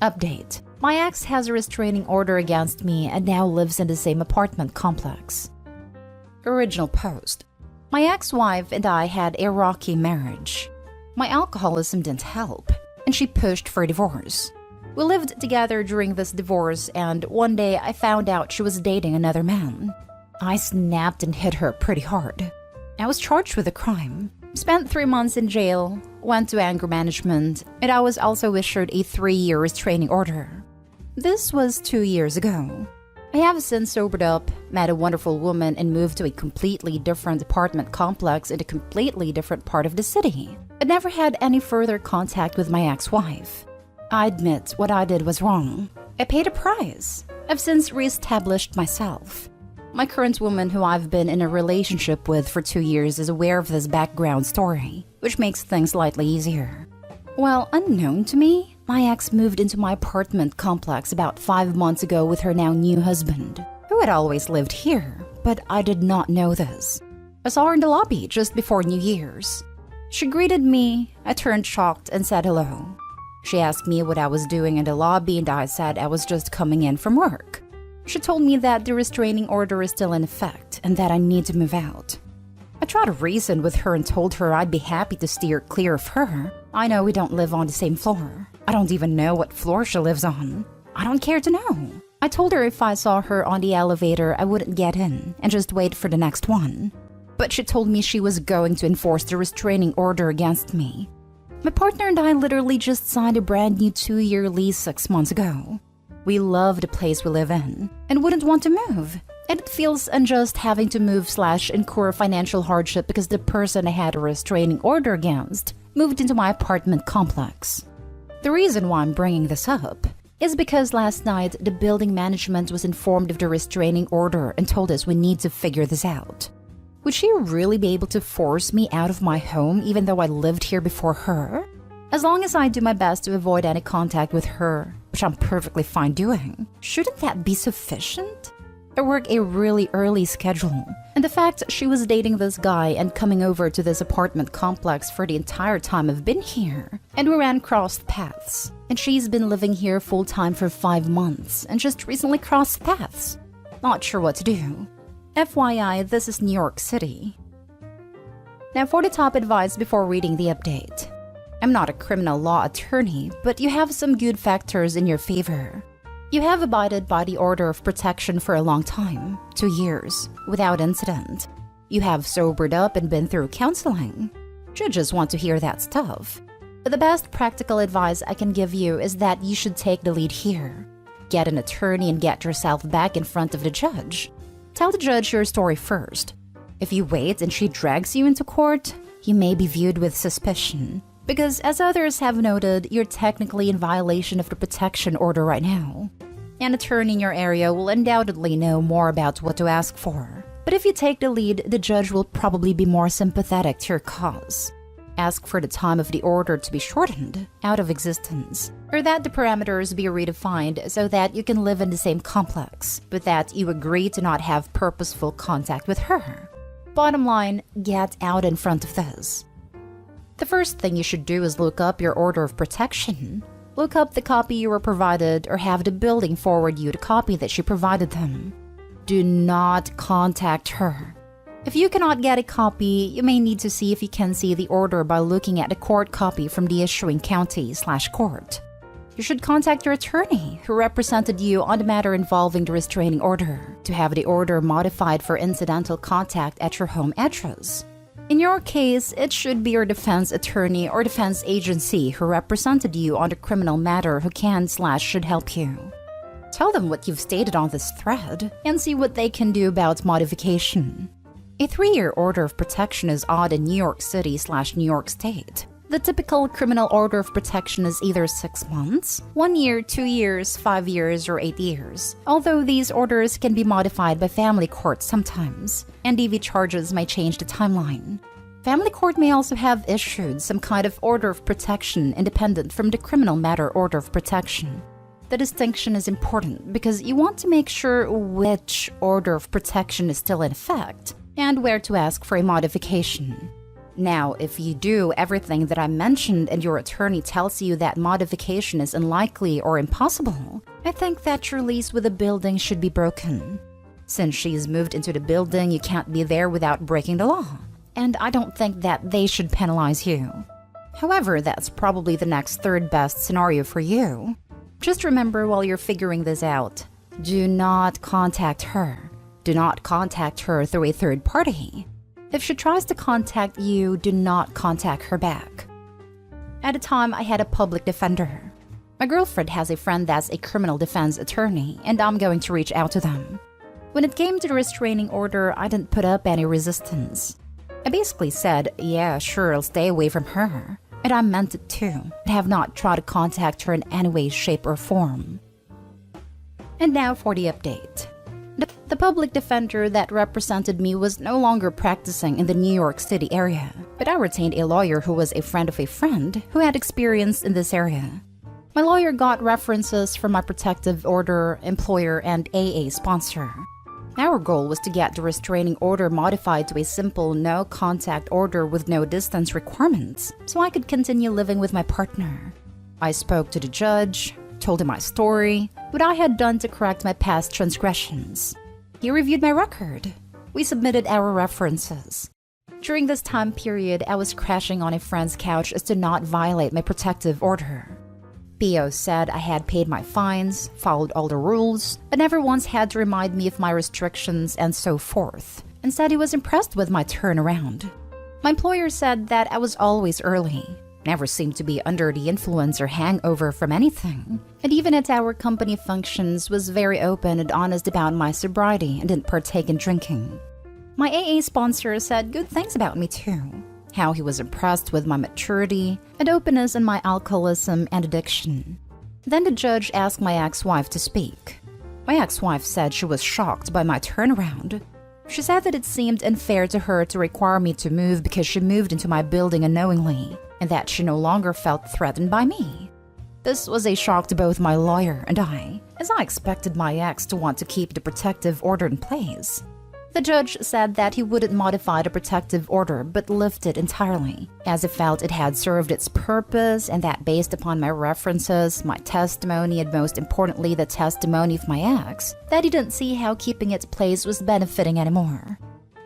Update. My ex has a restraining order against me and now lives in the same apartment complex. Original post. My ex-wife and I had a rocky marriage. My alcoholism didn't help, and she pushed for divorce. We lived together during this divorce, and one day I found out she was dating another man. I snapped and hit her pretty hard. I was charged with a crime, spent 3 months in jail, went to anger management, and I was also issued a 3-year restraining order. This was 2 years ago. I have since sobered up, met a wonderful woman, and moved to a completely different apartment complex in a completely different part of the city. I never had any further contact with my ex-wife. I admit what I did was wrong. I paid a price. I've since re-established myself. My current woman, who I've been in a relationship with for 2 years, is aware of this background story, which makes things slightly easier. Well, unknown to me, my ex moved into my apartment complex about 5 months ago with her now new husband, who had always lived here, but I did not know this. I saw her in the lobby just before New Year's. She greeted me, I turned shocked and said hello. She asked me what I was doing in the lobby and I said I was just coming in from work. She told me that the restraining order is still in effect and that I need to move out. I tried to reason with her and told her I'd be happy to steer clear of her. I know we don't live on the same floor. I don't even know what floor she lives on. I don't care to know. I told her if I saw her on the elevator, I wouldn't get in and just wait for the next one. But she told me she was going to enforce the restraining order against me. My partner and I literally just signed a brand new 2-year lease 6 months ago. We love the place we live in and wouldn't want to move. And it feels unjust having to move / incur financial hardship because the person I had a restraining order against moved into my apartment complex. The reason why I'm bringing this up is because last night the building management was informed of the restraining order and told us we need to figure this out. Would she really be able to force me out of my home even though I lived here before her? As long as I do my best to avoid any contact with her, which I'm perfectly fine doing, shouldn't that be sufficient? I work a really early schedule, and the fact she was dating this guy and coming over to this apartment complex for the entire time I've been here, and we ran crossed paths, and she's been living here full-time for 5 months and just recently crossed paths. Not sure what to do. FYI, this is New York City. Now for the top advice before reading the update. I'm not a criminal law attorney, but you have some good factors in your favor. You have abided by the order of protection for a long time, 2 years, without incident. You have sobered up and been through counseling. Judges want to hear that stuff. But the best practical advice I can give you is that you should take the lead here. Get an attorney and get yourself back in front of the judge. Tell the judge your story first. If you wait and she drags you into court, you may be viewed with suspicion. Because as others have noted, you're technically in violation of the protection order right now. An attorney in your area will undoubtedly know more about what to ask for. But if you take the lead, the judge will probably be more sympathetic to your cause. Ask for the time of the order to be shortened, out of existence, or that the parameters be redefined so that you can live in the same complex, but that you agree to not have purposeful contact with her. Bottom line, get out in front of this. The first thing you should do is look up your order of protection. Look up the copy you were provided or have the building forward you the copy that she provided them. Do not contact her. If you cannot get a copy, you may need to see if you can see the order by looking at the court copy from the issuing county/court. You should contact your attorney who represented you on the matter involving the restraining order to have the order modified for incidental contact at your home address. In your case, it should be your defense attorney or defense agency who represented you on the criminal matter who can/should help you. Tell them what you've stated on this thread and see what they can do about modification. A 3-year order of protection is odd in New York City/New York State. The typical criminal order of protection is either 6 months, 1 year, 2 years, 5 years, or 8 years, although these orders can be modified by family court sometimes, and DV charges may change the timeline. Family court may also have issued some kind of order of protection independent from the criminal matter order of protection. The distinction is important because you want to make sure which order of protection is still in effect and where to ask for a modification. Now, if you do everything that I mentioned and your attorney tells you that modification is unlikely or impossible, I think that your lease with the building should be broken. Since she's moved into the building, you can't be there without breaking the law, and I don't think that they should penalize you. However, that's probably the next third best scenario for you. Just remember while you're figuring this out, do not contact her. Do not contact her through a third party. If she tries to contact you, do not contact her back. At the time, I had a public defender. My girlfriend has a friend that's a criminal defense attorney, and I'm going to reach out to them. When it came to the restraining order, I didn't put up any resistance. I basically said, yeah, sure, I'll stay away from her. And I meant it too. I have not tried to contact her in any way, shape, or form. And now for the update. The public defender that represented me was no longer practicing in the New York City area, but I retained a lawyer who was a friend of a friend who had experience in this area. My lawyer got references from my protective order, employer, and AA sponsor. Our goal was to get the restraining order modified to a simple no-contact order with no distance requirements, so I could continue living with my partner. I spoke to the judge, told him my story, what I had done to correct my past transgressions. He reviewed my record. We submitted our references. During this time period, I was crashing on a friend's couch as to not violate my protective order. PO said I had paid my fines, followed all the rules, but never once had to remind me of my restrictions and so forth, and said he was impressed with my turnaround. My employer said that I was always early, never seemed to be under the influence or hangover from anything, and even at our company functions was very open and honest about my sobriety and didn't partake in drinking. My AA sponsor said good things about me too. How he was impressed with my maturity and openness in my alcoholism and addiction. Then the judge asked my ex-wife to speak. My ex-wife said she was shocked by my turnaround. She said that it seemed unfair to her to require me to move because she moved into my building unknowingly, and that she no longer felt threatened by me. This was a shock to both my lawyer and I, as I expected my ex to want to keep the protective order in place. The judge said that he wouldn't modify the protective order but lift it entirely, as he felt it had served its purpose and that based upon my references, my testimony, and most importantly the testimony of my ex, that he didn't see how keeping its place was benefiting anymore.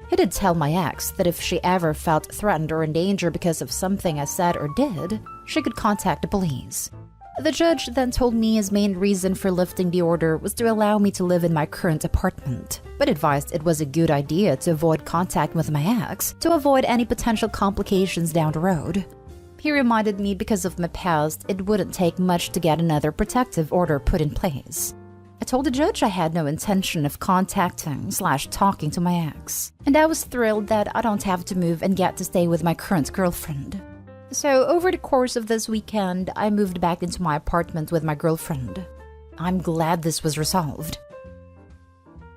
He did tell my ex that if she ever felt threatened or in danger because of something I said or did, she could contact the police. The judge then told me his main reason for lifting the order was to allow me to live in my current apartment, but advised it was a good idea to avoid contact with my ex to avoid any potential complications down the road. He reminded me because of my past, it wouldn't take much to get another protective order put in place. I told the judge I had no intention of contacting/talking to my ex, and I was thrilled that I don't have to move and get to stay with my current girlfriend. So over the course of this weekend, I moved back into my apartment with my girlfriend. I'm glad this was resolved.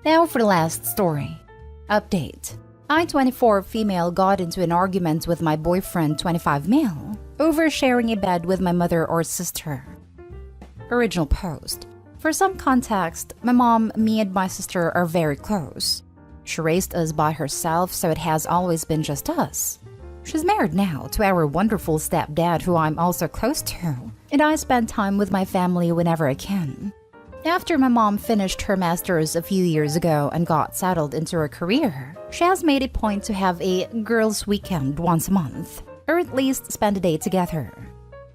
Now for the last story. Update. I, 24 female, got into an argument with my boyfriend, 25 male, over sharing a bed with my mother or sister. Original post. For some context, my mom, me, and my sister are very close. She raised us by herself, so it has always been just us. She's married now to our wonderful stepdad, who I'm also close to, and I spend time with my family whenever I can. After my mom finished her master's a few years ago and got settled into her career, she has made a point to have a girls' weekend once a month, or at least spend a day together.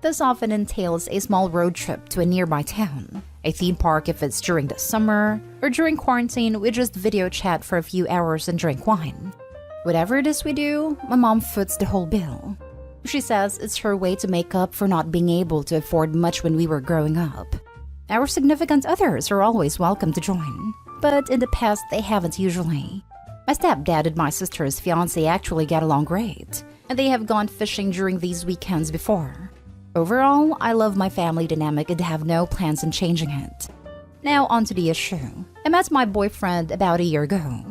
This often entails a small road trip to a nearby town, a theme park if it's during the summer, or during quarantine we just video chat for a few hours and drink wine. Whatever it is we do, my mom foots the whole bill. She says it's her way to make up for not being able to afford much when we were growing up. Our significant others are always welcome to join, but in the past they haven't usually. My stepdad and my sister's fiancé actually get along great, and they have gone fishing during these weekends before. Overall, I love my family dynamic and have no plans on changing it. Now onto the issue. I met my boyfriend about a year ago.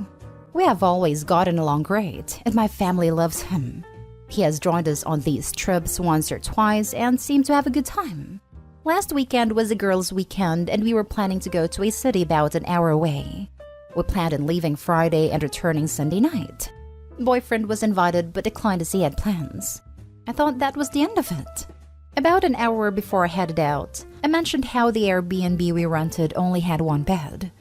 We have always gotten along great, and my family loves him. He has joined us on these trips once or twice and seemed to have a good time. Last weekend was a girls' weekend, and we were planning to go to a city about an hour away. We planned on leaving Friday and returning Sunday night. Boyfriend was invited but declined as he had plans. I thought that was the end of it. About an hour before I headed out, I mentioned how the Airbnb we rented only had one bed.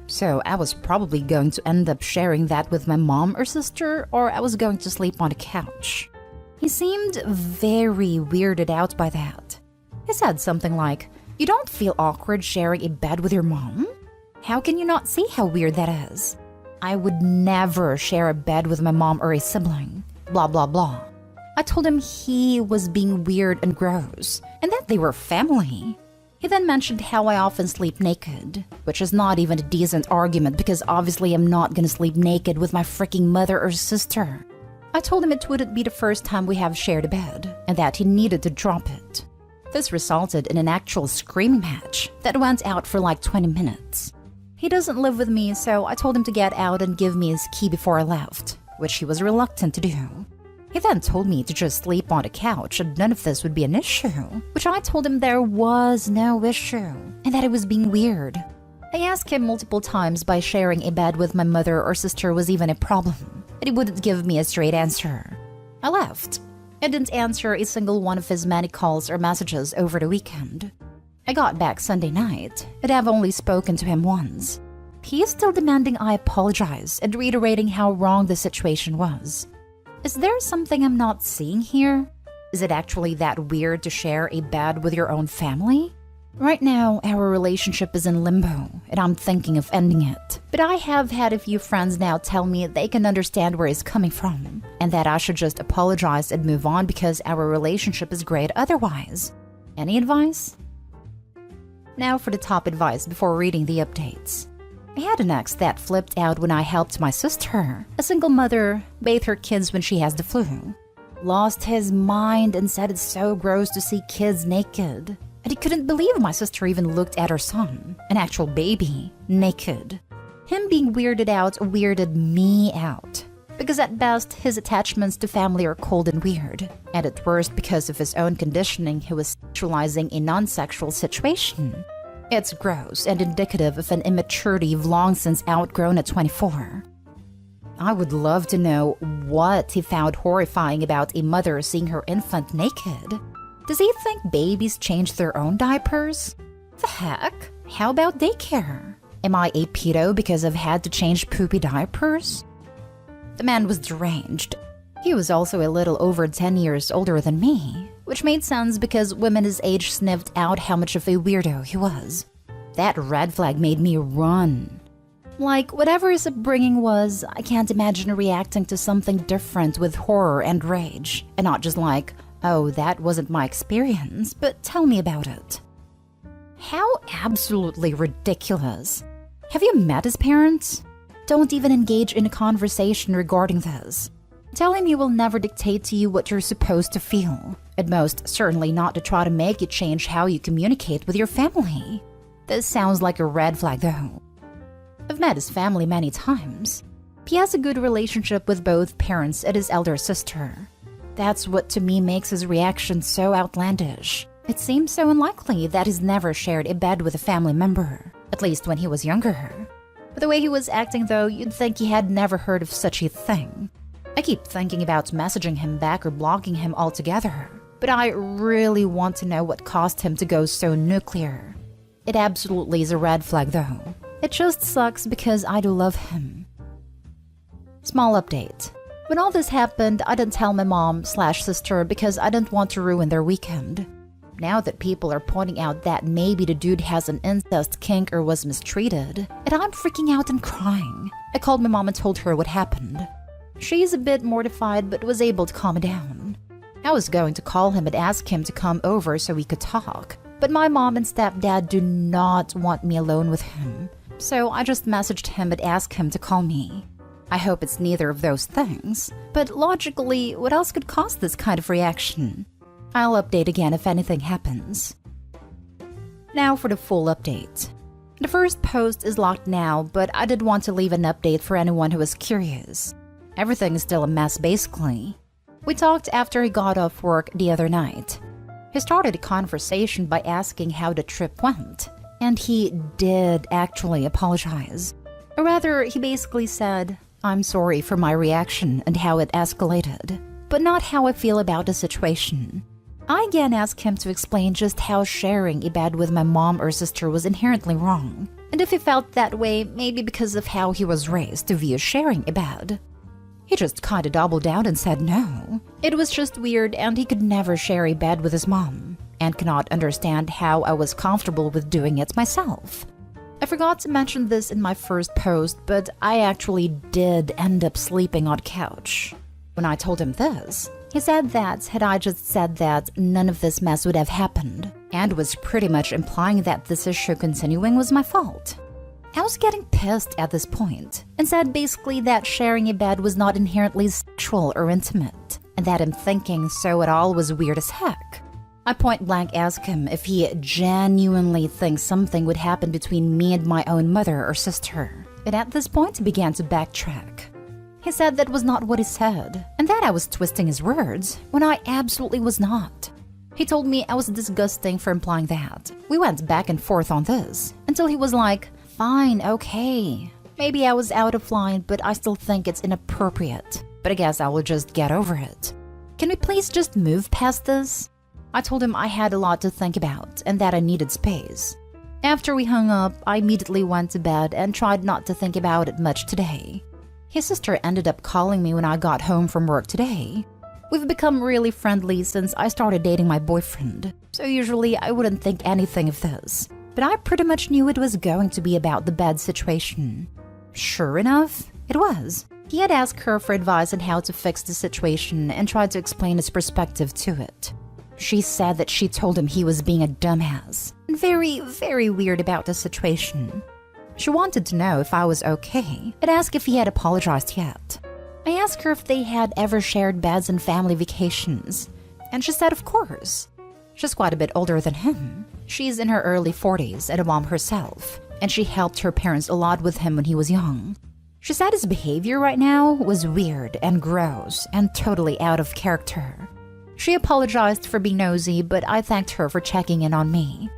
So I was probably going to end up sharing that with my mom or sister, or I was going to sleep on the couch. He seemed very weirded out by that. He said something like, "You don't feel awkward sharing a bed with your mom? How can you not see how weird that is? I would never share a bed with my mom or a sibling. Blah, blah, blah." I told him he was being weird and gross, and that they were family. He then mentioned how I often sleep naked, which is not even a decent argument because obviously I'm not gonna sleep naked with my freaking mother or sister. I told him it wouldn't be the first time we have shared a bed, and that he needed to drop it. This resulted in an actual screaming match that went out for like 20 minutes. He doesn't live with me, so I told him to get out and give me his key before I left, which he was reluctant to do. He then told me to just sleep on the couch and none of this would be an issue, which I told him there was no issue, and that it was being weird. I asked him multiple times by sharing a bed with my mother or sister was even a problem, and he wouldn't give me a straight answer. I left. I didn't answer a single one of his many calls or messages over the weekend. I got back Sunday night, and I've only spoken to him once. He is still demanding I apologize and reiterating how wrong the situation was. Is there something I'm not seeing here? Is it actually that weird to share a bed with your own family? Right now, our relationship is in limbo, and I'm thinking of ending it. But I have had a few friends now tell me they can understand where he's coming from, and that I should just apologize and move on because our relationship is great otherwise. Any advice? Now for the top advice before reading the updates. I had an ex that flipped out when I helped my sister, a single mother, bathe her kids when she has the flu. Lost his mind and said it's so gross to see kids naked. And he couldn't believe my sister even looked at her son, an actual baby, naked. Him being weirded out weirded me out. Because at best, his attachments to family are cold and weird. And at worst, because of his own conditioning, he was sexualizing a non-sexual situation. It's gross and indicative of an immaturity you've long since outgrown at 24. I would love to know what he found horrifying about a mother seeing her infant naked. Does he think babies change their own diapers? The heck? How about daycare? Am I a pedo because I've had to change poopy diapers? The man was deranged. He was also a little over 10 years older than me, which made sense because women his age sniffed out how much of a weirdo he was. That red flag made me run. Like, whatever his upbringing was, I can't imagine reacting to something different with horror and rage, and not just like, oh, that wasn't my experience, but tell me about it. How absolutely ridiculous. Have you met his parents? Don't even engage in a conversation regarding this. Tell him he will never dictate to you what you're supposed to feel, and most certainly not to try to make you change how you communicate with your family. This sounds like a red flag though. I've met his family many times. He has a good relationship with both parents and his elder sister. That's what to me makes his reaction so outlandish. It seems so unlikely that he's never shared a bed with a family member, at least when he was younger. But the way he was acting though, you'd think he had never heard of such a thing. I keep thinking about messaging him back or blocking him altogether, but I really want to know what caused him to go so nuclear. It absolutely is a red flag though. It just sucks because I do love him. Small update. When all this happened, I didn't tell my mom/sister because I didn't want to ruin their weekend. Now that people are pointing out that maybe the dude has an incest kink or was mistreated, and I'm freaking out and crying, I called my mom and told her what happened. She's a bit mortified but was able to calm down. I was going to call him and ask him to come over so we could talk, but my mom and stepdad do not want me alone with him, so I just messaged him and asked him to call me. I hope it's neither of those things, but logically, what else could cause this kind of reaction? I'll update again if anything happens. Now for the full update. The first post is locked now, but I did want to leave an update for anyone who was curious. Everything is still a mess basically. We talked after he got off work the other night. He started a conversation by asking how the trip went, and he did actually apologize. Or rather, he basically said, I'm sorry for my reaction and how it escalated, but not how I feel about the situation. I again asked him to explain just how sharing a bed with my mom or sister was inherently wrong, and if he felt that way maybe because of how he was raised to view sharing a bed. He just kinda doubled down and said no. It was just weird and he could never share a bed with his mom, and cannot understand how I was comfortable with doing it myself. I forgot to mention this in my first post, but I actually did end up sleeping on the couch. When I told him this, he said that had I just said that, none of this mess would have happened, and was pretty much implying that this issue continuing was my fault. I was getting pissed at this point, and said basically that sharing a bed was not inherently sexual or intimate, and that him thinking so at all was weird as heck. I point blank asked him if he genuinely thinks something would happen between me and my own mother or sister, and at this point he began to backtrack. He said that was not what he said, and that I was twisting his words, when I absolutely was not. He told me I was disgusting for implying that. We went back and forth on this, until he was like, fine, okay. Maybe I was out of line, but I still think it's inappropriate. But I guess I will just get over it. Can we please just move past this? I told him I had a lot to think about, and that I needed space. After we hung up, I immediately went to bed and tried not to think about it much today. His sister ended up calling me when I got home from work today. We've become really friendly since I started dating my boyfriend, so usually I wouldn't think anything of this. But I pretty much knew it was going to be about the bed situation. Sure enough, it was. He had asked her for advice on how to fix the situation and tried to explain his perspective to it. She said that she told him he was being a dumbass, and very, very weird about the situation. She wanted to know if I was okay, and asked if he had apologized yet. I asked her if they had ever shared beds on family vacations, and she said of course. She's quite a bit older than him. She's in her early 40s and a mom herself, and she helped her parents a lot with him when he was young. She said his behavior right now was weird and gross and totally out of character. She apologized for being nosy, but I thanked her for checking in on me.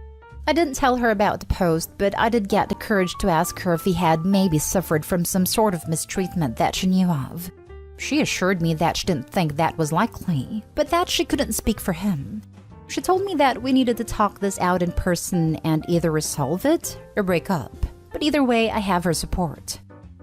I didn't tell her about the post, but I did get the courage to ask her if he had maybe suffered from some sort of mistreatment that she knew of. She assured me that she didn't think that was likely, but that she couldn't speak for him. She told me that we needed to talk this out in person and either resolve it or break up, but either way I have her support.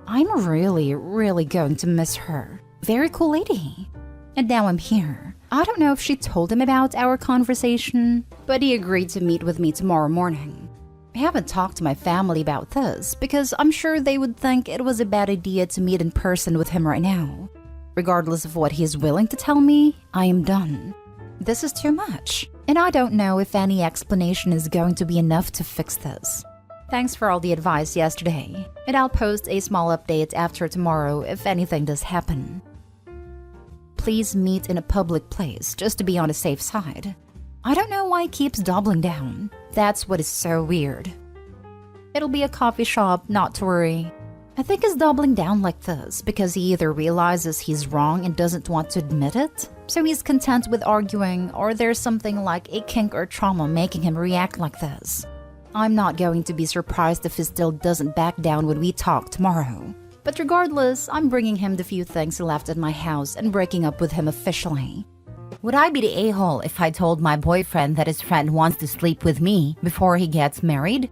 I'm really, really going to miss her. Very cool lady. And now I'm here. I don't know if she told him about our conversation, but he agreed to meet with me tomorrow morning. I haven't talked to my family about this because I'm sure they would think it was a bad idea to meet in person with him right now. Regardless of what he is willing to tell me, I am done. This is too much, and I don't know if any explanation is going to be enough to fix this. Thanks for all the advice yesterday, and I'll post a small update after tomorrow if anything does happen. Please meet in a public place just to be on the safe side. I don't know why he keeps doubling down. That's what is so weird. It'll be a coffee shop, not to worry. I think he's doubling down like this because he either realizes he's wrong and doesn't want to admit it, so he's content with arguing, or there's something like a kink or trauma making him react like this. I'm not going to be surprised if he still doesn't back down when we talk tomorrow. But regardless, I'm bringing him the few things he left at my house and breaking up with him officially. Would I be the a-hole if I told my boyfriend that his friend wants to sleep with me before he gets married?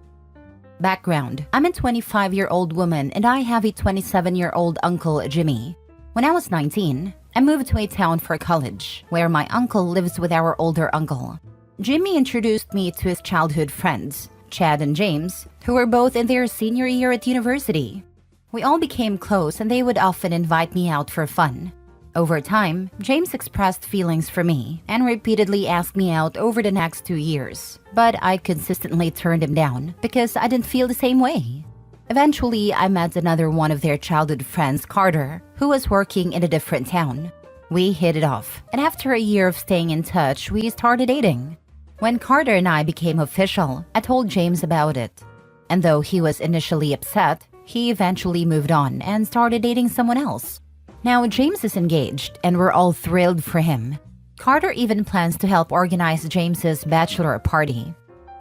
Background: I'm a 25-year-old woman and I have a 27-year-old uncle, Jimmy. When I was 19, I moved to a town for college, where my uncle lives with our older uncle. Jimmy introduced me to his childhood friends, Chad and James, who were both in their senior year at university. We all became close and they would often invite me out for fun. Over time, James expressed feelings for me and repeatedly asked me out over the next 2 years, but I consistently turned him down because I didn't feel the same way. Eventually, I met another one of their childhood friends, Carter, who was working in a different town. We hit it off, and after a year of staying in touch, we started dating. When Carter and I became official, I told James about it. And though he was initially upset, he eventually moved on and started dating someone else. Now James is engaged and we're all thrilled for him. Carter even plans to help organize James's bachelor party.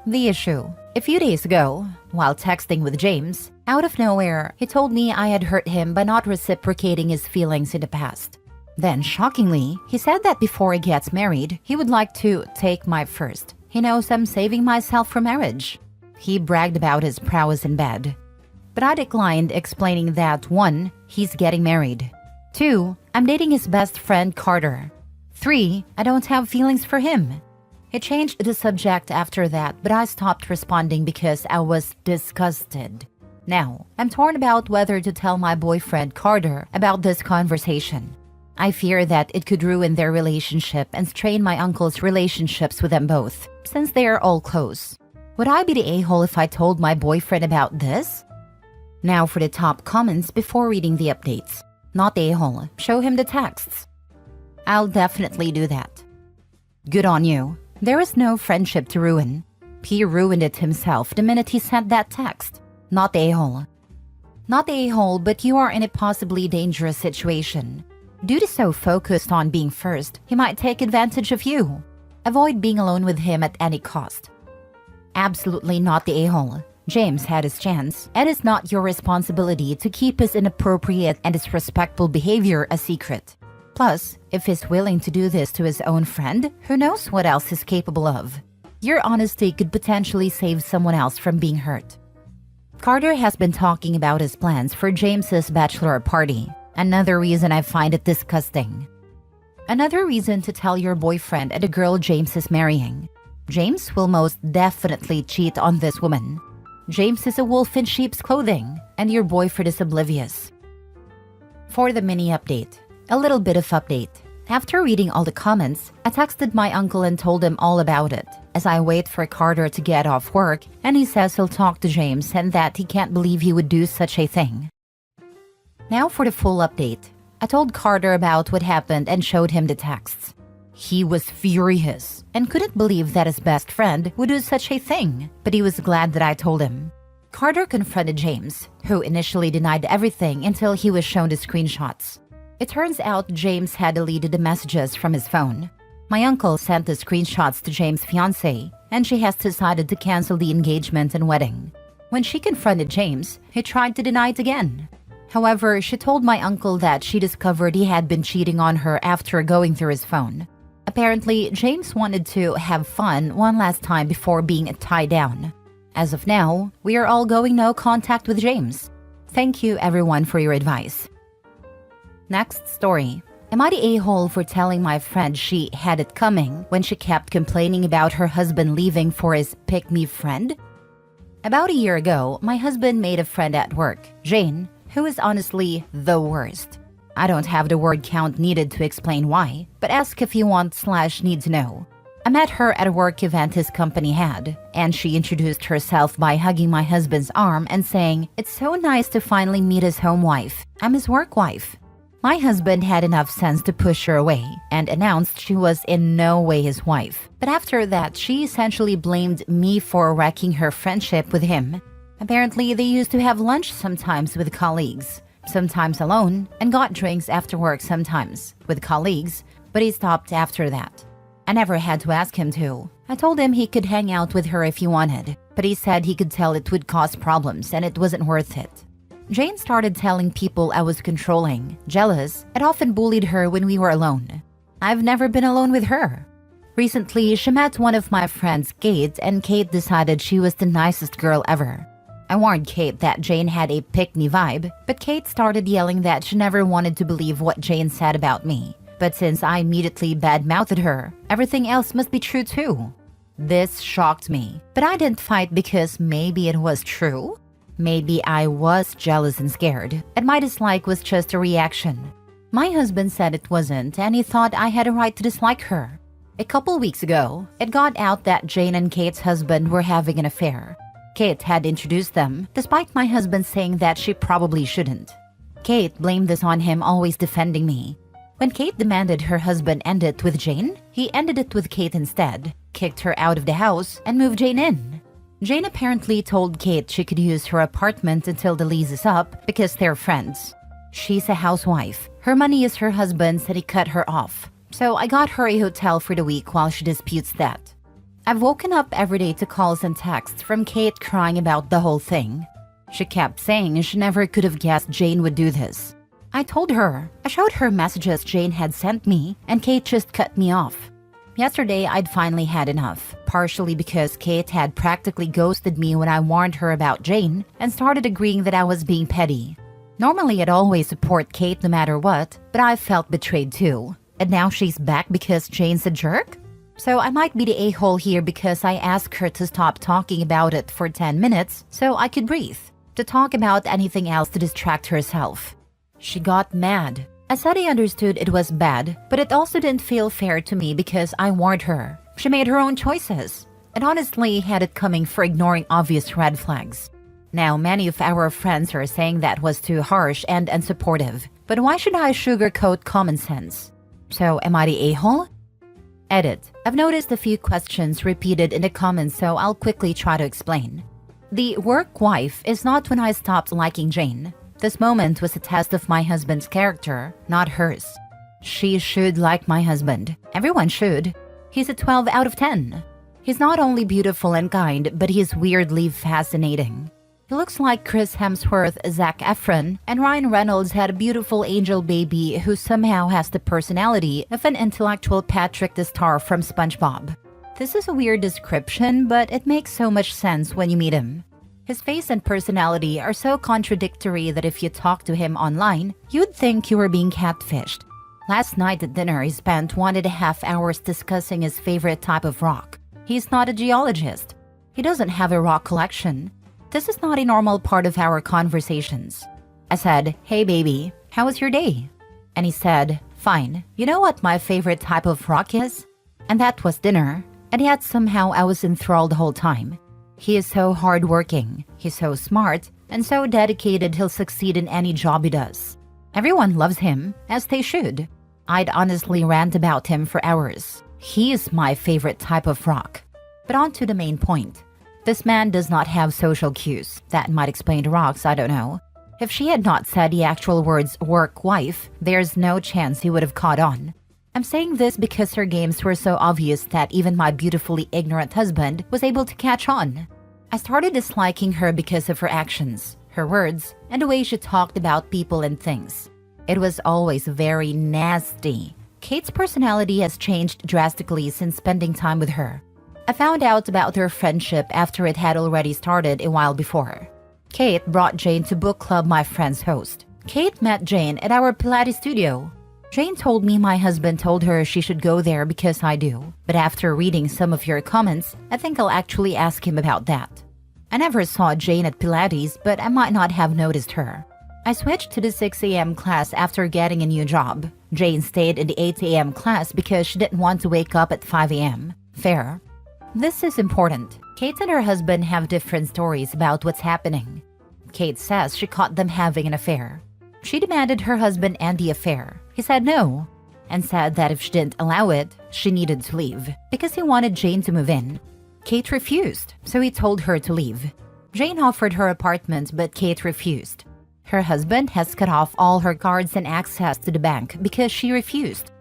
The issue: A few days ago, while texting with James, out of nowhere, he told me I had hurt him by not reciprocating his feelings in the past. Then, shockingly, he said that before he gets married, he would like to take my first. He knows I'm saving myself for marriage. He bragged about his prowess in bed. But I declined, explaining that 1. He's getting married. 2. I'm dating his best friend Carter. 3. I don't have feelings for him. He changed the subject after that, but I stopped responding because I was disgusted. Now, I'm torn about whether to tell my boyfriend Carter about this conversation. I fear that it could ruin their relationship and strain my uncle's relationships with them both, since they are all close. Would I be the a-hole if I told my boyfriend about this? Now for the top comments before reading the updates. Not the a-hole, show him the texts. I'll definitely do that. Good on you. There is no friendship to ruin. He ruined it himself the minute he sent that text. Not the a-hole. Not the a-hole, but you are in a possibly dangerous situation. Due to so focused on being first, he might take advantage of you. Avoid being alone with him at any cost. Absolutely not the a-hole. James had his chance, and it's not your responsibility to keep his inappropriate and disrespectful behavior a secret. Plus, if he's willing to do this to his own friend, who knows what else he's capable of? Your honesty could potentially save someone else from being hurt. Carter has been talking about his plans for James's bachelor party. Another reason I find it disgusting. Another reason to tell your boyfriend and the girl James is marrying. James will most definitely cheat on this woman. James is a wolf in sheep's clothing, and your boyfriend is oblivious. For the mini update, a little bit of update. After reading all the comments, I texted my uncle and told him all about it, as I wait for Carter to get off work, and he says he'll talk to James and that he can't believe he would do such a thing. Now for the full update. I told Carter about what happened and showed him the texts. He was furious and couldn't believe that his best friend would do such a thing, but he was glad that I told him. Carter confronted James, who initially denied everything until he was shown the screenshots. It turns out James had deleted the messages from his phone. My uncle sent the screenshots to James' fiancée, and she has decided to cancel the engagement and wedding. When she confronted James, he tried to deny it again. However, she told my uncle that she discovered he had been cheating on her after going through his phone. Apparently, James wanted to have fun one last time before being tied down. As of now, we are all going no contact with James. Thank you everyone for your advice. Next story. Am I the a-hole for telling my friend she had it coming when she kept complaining about her husband leaving for his pick-me friend? About a year ago, my husband made a friend at work, Jane, who is honestly the worst. I don't have the word count needed to explain why, but ask if you want/need to know. I met her at a work event his company had, and she introduced herself by hugging my husband's arm and saying, "It's so nice to finally meet his home wife. I'm his work wife." My husband had enough sense to push her away and announced she was in no way his wife. But after that, she essentially blamed me for wrecking her friendship with him. Apparently, they used to have lunch sometimes with colleagues, sometimes alone, and got drinks after work sometimes with colleagues, but he stopped after that. I never had to ask him to. I told him he could hang out with her if he wanted, but he said he could tell it would cause problems and it wasn't worth it. Jane started telling people I was controlling, jealous, and often bullied her when we were alone. I've never been alone with her. Recently, she met one of my friends, Kate, and Kate decided she was the nicest girl ever. I warned Kate that Jane had a pick-me vibe, but Kate started yelling that she never wanted to believe what Jane said about me. But since I immediately bad-mouthed her, everything else must be true too. This shocked me, but I didn't fight because maybe it was true? Maybe I was jealous and scared, and my dislike was just a reaction. My husband said it wasn't, and he thought I had a right to dislike her. A couple weeks ago, it got out that Jane and Kate's husband were having an affair. Kate had introduced them, despite my husband saying that she probably shouldn't. Kate blamed this on him always defending me. When Kate demanded her husband end it with Jane, he ended it with Kate instead, kicked her out of the house, and moved Jane in. Jane apparently told Kate she could use her apartment until the lease is up because they're friends. She's a housewife. Her money is her husband's and he cut her off. So I got her a hotel for the week while she disputes that. I've woken up every day to calls and texts from Kate crying about the whole thing. She kept saying she never could have guessed Jane would do this. I told her. I showed her messages Jane had sent me, and Kate just cut me off. Yesterday, I'd finally had enough, partially because Kate had practically ghosted me when I warned her about Jane and started agreeing that I was being petty. Normally, I'd always support Kate no matter what, but I felt betrayed too. And now she's back because Jane's a jerk? So I might be the a-hole here because I asked her to stop talking about it for 10 minutes so I could breathe, to talk about anything else to distract herself. She got mad. I said I understood it was bad, but it also didn't feel fair to me because I warned her. She made her own choices, and honestly had it coming for ignoring obvious red flags. Now, many of our friends are saying that was too harsh and unsupportive, but why should I sugarcoat common sense? So, am I the a-hole? Edit. I've noticed a few questions repeated in the comments, so I'll quickly try to explain. The work wife is not when I stopped liking Jane. This moment was a test of my husband's character, not hers. She should like my husband. Everyone should. He's a 12 out of 10. He's not only beautiful and kind, but he's weirdly fascinating. He looks like Chris Hemsworth, Zac Efron, and Ryan Reynolds had a beautiful angel baby who somehow has the personality of an intellectual Patrick the Star from SpongeBob. This is a weird description, but it makes so much sense when you meet him. His face and personality are so contradictory that if you talk to him online, you'd think you were being catfished. Last night at dinner, he spent 1.5 hours discussing his favorite type of rock. He's not a geologist. He doesn't have a rock collection. This is not a normal part of our conversations. I said, "Hey baby, how was your day?" And he said, "Fine. You know what my favorite type of rock is?" And that was dinner. And yet somehow I was enthralled the whole time. He is so hardworking, he's so smart, and so dedicated he'll succeed in any job he does. Everyone loves him, as they should. I'd honestly rant about him for hours. He is my favorite type of rock. But on to the main point. This man does not have social cues. That might explain the rocks, I don't know. If she had not said the actual words work wife, there's no chance he would have caught on. I'm saying this because her games were so obvious that even my beautifully ignorant husband was able to catch on. I started disliking her because of her actions, her words, and the way she talked about people and things. It was always very nasty. Kate's personality has changed drastically since spending time with her. I found out about their friendship after it had already started a while before. Kate brought Jane to book club my friends host. Kate met Jane at our Pilates studio. Jane told me my husband told her she should go there because I do. But after reading some of your comments, I think I'll actually ask him about that. I never saw Jane at Pilates, but I might not have noticed her. I switched to the 6 a.m. class after getting a new job. Jane stayed in the 8 a.m. class because she didn't want to wake up at 5 a.m. Fair. This is important. Kate and her husband have different stories about what's happening. Kate says she caught them having an affair. She demanded her husband end the affair. He said no, and said that if she didn't allow it, she needed to leave, because he wanted Jane to move in. Kate refused, so he told her to leave. Jane offered her apartment, but Kate refused. Her husband has cut off all her cards and access to the bank because she refused.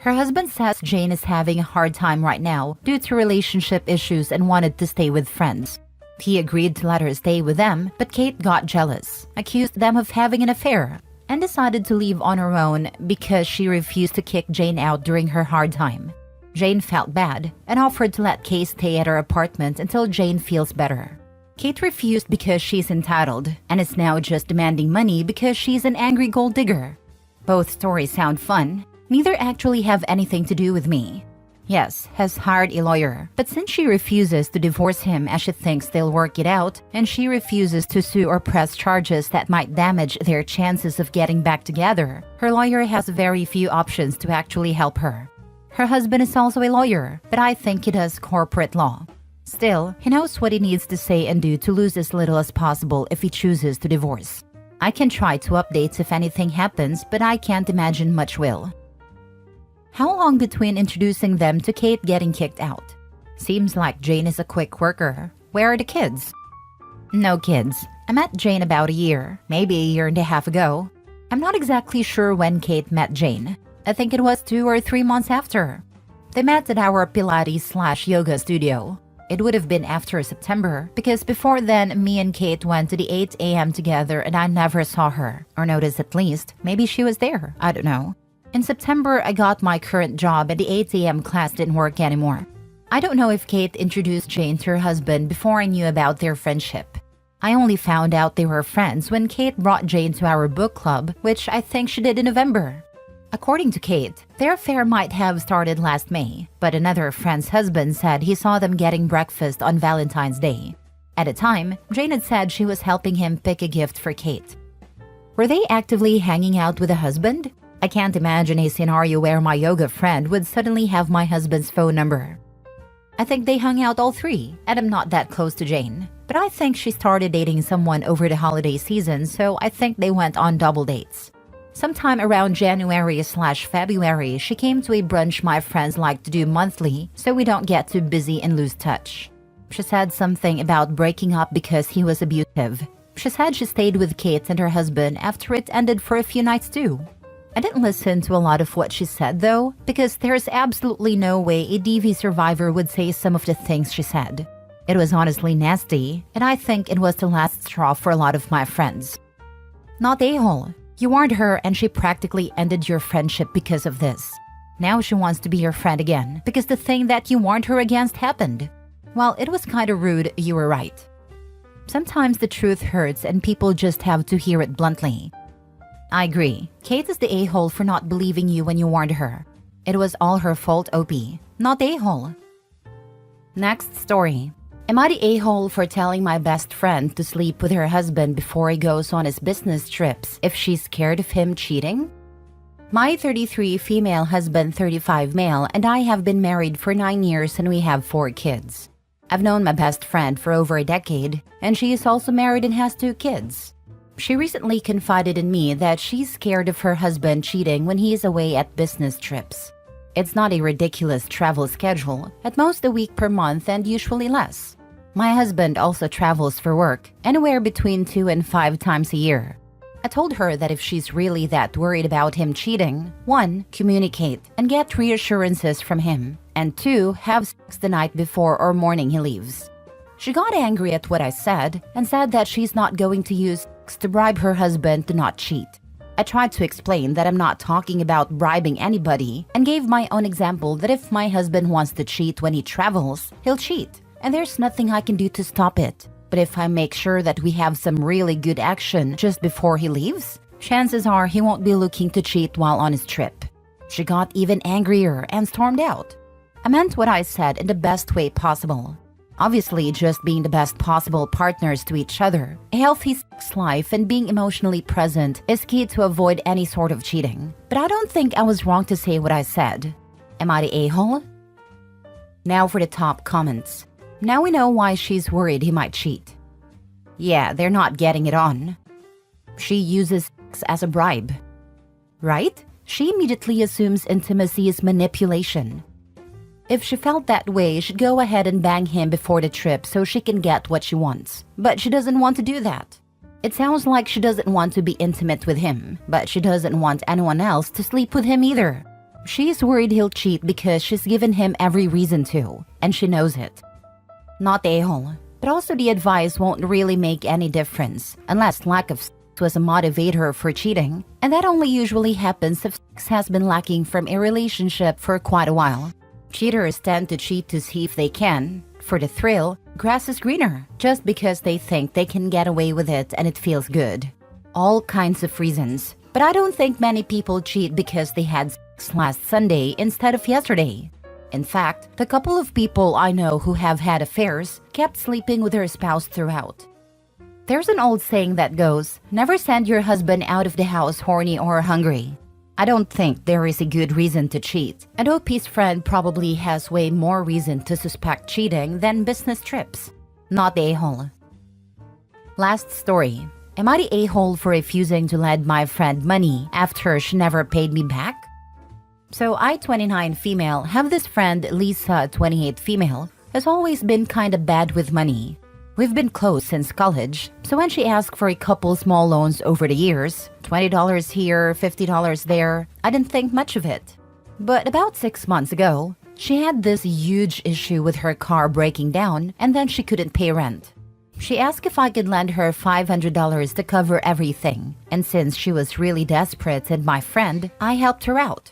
Her husband says Jane is having a hard time right now due to relationship issues and wanted to stay with friends. He agreed to let her stay with them, but Kate got jealous, accused them of having an affair, and decided to leave on her own because she refused to kick Jane out during her hard time. Jane felt bad and offered to let Kate stay at her apartment until Jane feels better. Kate refused because she's entitled and is now just demanding money because she's an angry gold digger. Both stories sound fun. Neither actually have anything to do with me. Yes, has hired a lawyer, but since she refuses to divorce him as she thinks they'll work it out, and she refuses to sue or press charges that might damage their chances of getting back together, her lawyer has very few options to actually help her. Her husband is also a lawyer, but I think he does corporate law. Still, he knows what he needs to say and do to lose as little as possible if he chooses to divorce. I can try to update if anything happens, but I can't imagine much will. How long between introducing them to Kate getting kicked out? Seems like Jane is a quick worker. Where are the kids? No kids. I met Jane about a year, maybe a year and a half ago. I'm not exactly sure when Kate met Jane. I think it was 2 or 3 months after. They met at our Pilates/yoga studio. It would have been after September because before then, me and Kate went to the 8 a.m. together and I never saw her, or noticed at least. Maybe she was there, I don't know. In September, I got my current job and the 8 a.m. class didn't work anymore. I don't know if Kate introduced Jane to her husband before I knew about their friendship. I only found out they were friends when Kate brought Jane to our book club, which I think she did in November. According to Kate, their affair might have started last May, but another friend's husband said he saw them getting breakfast on Valentine's Day. At the time, Jane had said she was helping him pick a gift for Kate. Were they actively hanging out with a husband? I can't imagine a scenario where my yoga friend would suddenly have my husband's phone number. I think they hung out all three, and I'm not that close to Jane. But I think she started dating someone over the holiday season, so I think they went on double dates. Sometime around January/February, she came to a brunch my friends like to do monthly, so we don't get too busy and lose touch. She said something about breaking up because he was abusive. She said she stayed with Kate and her husband after it ended for a few nights too. I didn't listen to a lot of what she said though, because there's absolutely no way a DV survivor would say some of the things she said. It was honestly nasty, and I think it was the last straw for a lot of my friends. Not a-hole. You warned her and she practically ended your friendship because of this. Now she wants to be your friend again because the thing that you warned her against happened. While it was kinda rude, you were right. Sometimes the truth hurts and people just have to hear it bluntly. I agree. Kate is the a-hole for not believing you when you warned her. It was all her fault, OP. Not a-hole. Next story. Am I the a-hole for telling my best friend to sleep with her husband before he goes on his business trips if she's scared of him cheating? My 33 female husband, 35 male, and I have been married for 9 years and we have 4 kids. I've known my best friend for over a decade, and she is also married and has 2 kids. She recently confided in me that she's scared of her husband cheating when he is away at business trips. It's not a ridiculous travel schedule, at most a week per month and usually less. My husband also travels for work, anywhere between 2 and 5 times a year. I told her that if she's really that worried about him cheating, 1, communicate and get reassurances from him, and 2, have sex the night before or morning he leaves. She got angry at what I said and said that she's not going to use sex to bribe her husband to not cheat. I tried to explain that I'm not talking about bribing anybody and gave my own example that if my husband wants to cheat when he travels, he'll cheat. And there's nothing I can do to stop it. But if I make sure that we have some really good action just before he leaves, chances are he won't be looking to cheat while on his trip. She got even angrier and stormed out. I meant what I said in the best way possible. Obviously, just being the best possible partners to each other, a healthy sex life, and being emotionally present is key to avoid any sort of cheating. But I don't think I was wrong to say what I said. Am I the a-hole? Now for the top comments. Now we know why she's worried he might cheat. Yeah, they're not getting it on. She uses sex as a bribe. Right? She immediately assumes intimacy is manipulation. If she felt that way, she'd go ahead and bang him before the trip so she can get what she wants. But she doesn't want to do that. It sounds like she doesn't want to be intimate with him, but she doesn't want anyone else to sleep with him either. She's worried he'll cheat because she's given him every reason to, and she knows it. Not a-hole, but also the advice won't really make any difference unless lack of sex was a motivator for cheating, and that only usually happens if sex has been lacking from a relationship for quite a while. Cheaters tend to cheat to see if they can, for the thrill, grass is greener, just because they think they can get away with it and it feels good. All kinds of reasons, but I don't think many people cheat because they had sex last Sunday instead of yesterday. In fact, the couple of people I know who have had affairs kept sleeping with their spouse throughout. There's an old saying that goes, never send your husband out of the house horny or hungry. I don't think there is a good reason to cheat, and OP's friend probably has way more reason to suspect cheating than business trips. Not the a-hole. Last story. Am I the a-hole for refusing to lend my friend money after she never paid me back? So I, 29 female, have this friend, Lisa, 28 female, has always been kinda bad with money. We've been close since college, so when she asked for a couple small loans over the years, $20 here, $50 there, I didn't think much of it. But about 6 months ago, She had this huge issue with her car breaking down, and then she couldn't pay rent. She asked if I could lend her $500 to cover everything, and since she was really desperate and my friend, I helped her out.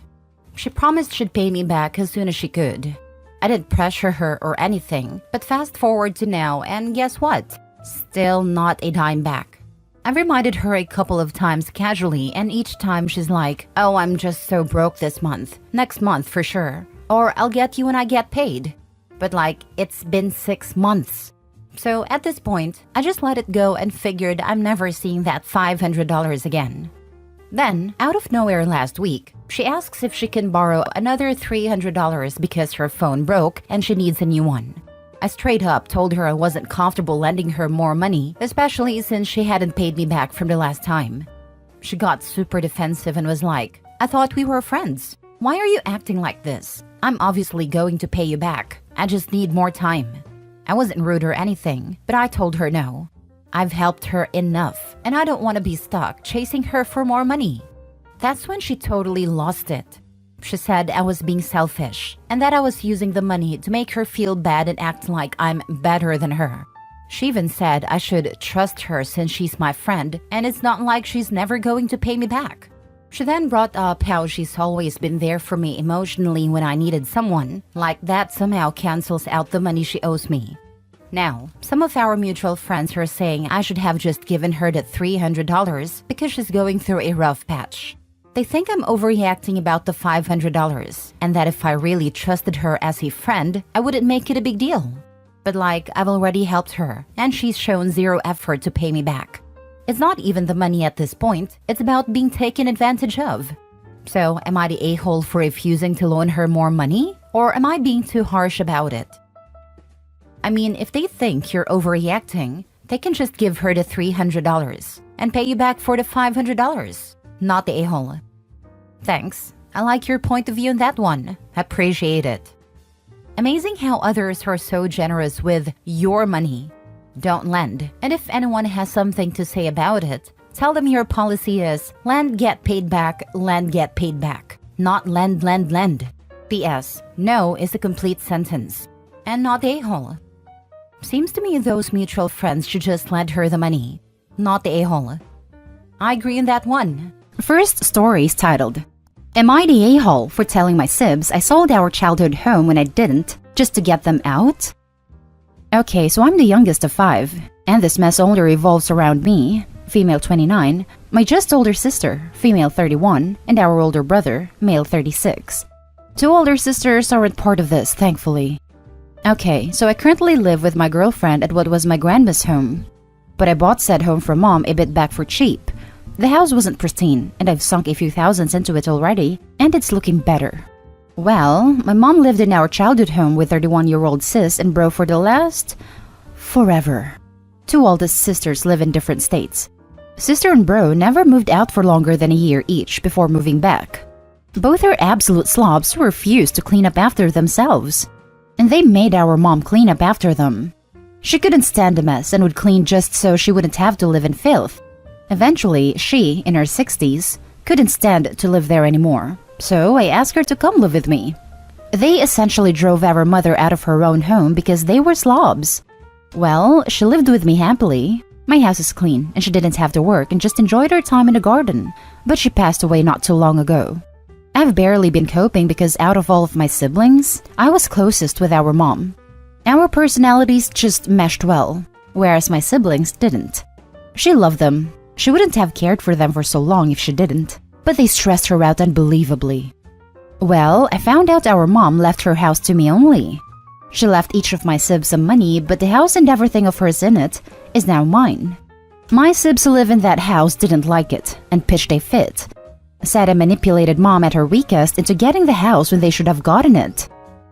She promised she'd pay me back as soon as she could. I didn't pressure her or anything, but fast forward to now, and guess what? Still not a dime back. I've reminded her a couple of times casually, and each time she's like, "Oh, I'm just so broke this month. Next month for sure. Or I'll get you when I get paid." But like, it's been 6 months. So at this point, I just let it go and figured I'm never seeing that $500 again. Then, out of nowhere last week, she asks if she can borrow another $300 because her phone broke and she needs a new one. I straight up told her I wasn't comfortable lending her more money, especially since she hadn't paid me back from the last time. She got super defensive and was like, "I thought we were friends. Why are you acting like this? I'm obviously going to pay you back. I just need more time." I wasn't rude or anything, but I told her no. I've helped her enough, and I don't want to be stuck chasing her for more money. That's when she totally lost it. She said I was being selfish, and that I was using the money to make her feel bad and act like I'm better than her. She even said I should trust her since she's my friend, and it's not like she's never going to pay me back. She then brought up how she's always been there for me emotionally when I needed someone, like that somehow cancels out the money she owes me. Now, some of our mutual friends are saying I should have just given her the $300 because she's going through a rough patch. They think I'm overreacting about the $500, and that if I really trusted her as a friend, I wouldn't make it a big deal. But like, I've already helped her, and she's shown zero effort to pay me back. It's not even the money at this point, it's about being taken advantage of. So, am I the a-hole for refusing to loan her more money? Or am I being too harsh about it? I mean, if they think you're overreacting, they can just give her the $300 and pay you back for the $500, not the a-hole. Thanks. I like your point of view on that one. Appreciate it. Amazing how others are so generous with your money. Don't lend. And if anyone has something to say about it, tell them your policy is lend, get paid back, lend, get paid back. Not lend, lend, lend. P.S. No is a complete sentence. And not the a-hole. Seems to me those mutual friends should just lend her the money, not the a-hole. I agree on that one. First story is titled, "Am I the a-hole for telling my sibs I sold our childhood home when I didn't, just to get them out?" Okay, so I'm the youngest of 5, and this mess only revolves around me, female 29, my just older sister, female 31, and our older brother, male 36. 2 older sisters aren't part of this, thankfully. Okay, so I currently live with my girlfriend at what was my grandma's home. But I bought said home from mom a bit back for cheap. The house wasn't pristine, and I've sunk a few thousands into it already, and it's looking better. Well, my mom lived in our childhood home with 31-year-old sis and bro for the last... forever. 2 oldest sisters live in different states. Sister and bro never moved out for longer than a year each before moving back. Both are absolute slobs who refuse to clean up after themselves. And they made our mom clean up after them. She couldn't stand a mess and would clean just so she wouldn't have to live in filth. Eventually, she, in her 60s, couldn't stand to live there anymore, so I asked her to come live with me. They essentially drove our mother out of her own home because they were slobs. Well, she lived with me happily. My house is clean, and she didn't have to work and just enjoyed her time in the garden, but she passed away not too long ago. I've barely been coping because out of all of my siblings, I was closest with our mom. Our personalities just meshed well, whereas my siblings didn't. She loved them. She wouldn't have cared for them for so long if she didn't, but they stressed her out unbelievably. Well, I found out our mom left her house to me only. She left each of my sibs some money, but the house and everything of hers in it is now mine. My sibs who live in that house didn't like it and pitched a fit. Said I manipulated mom at her weakest into getting the house when they should have gotten it.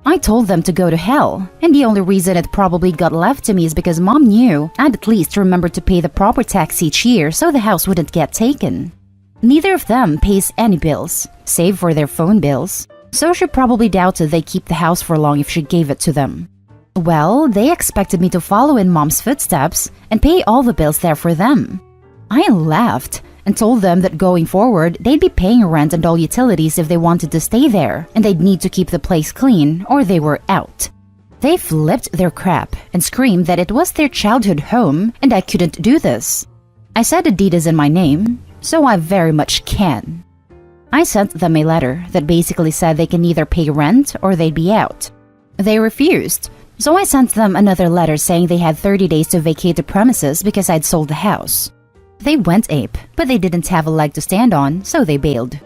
I told them to go to hell, and the only reason it probably got left to me is because mom knew I'd at least remember to pay the proper tax each year so the house wouldn't get taken. Neither of them pays any bills, save for their phone bills, so she probably doubted they keep the house for long if she gave it to them. Well, they expected me to follow in mom's footsteps and pay all the bills there for them. I laughed and told them that going forward, they'd be paying rent and all utilities if they wanted to stay there, and they'd need to keep the place clean or they were out. They flipped their crap and screamed that it was their childhood home and I couldn't do this. I said the deed is in my name, so I very much can. I sent them a letter that basically said they can either pay rent or they'd be out. They refused, so I sent them another letter saying they had 30 days to vacate the premises because I'd sold the house. They went ape, but they didn't have a leg to stand on, so they bailed.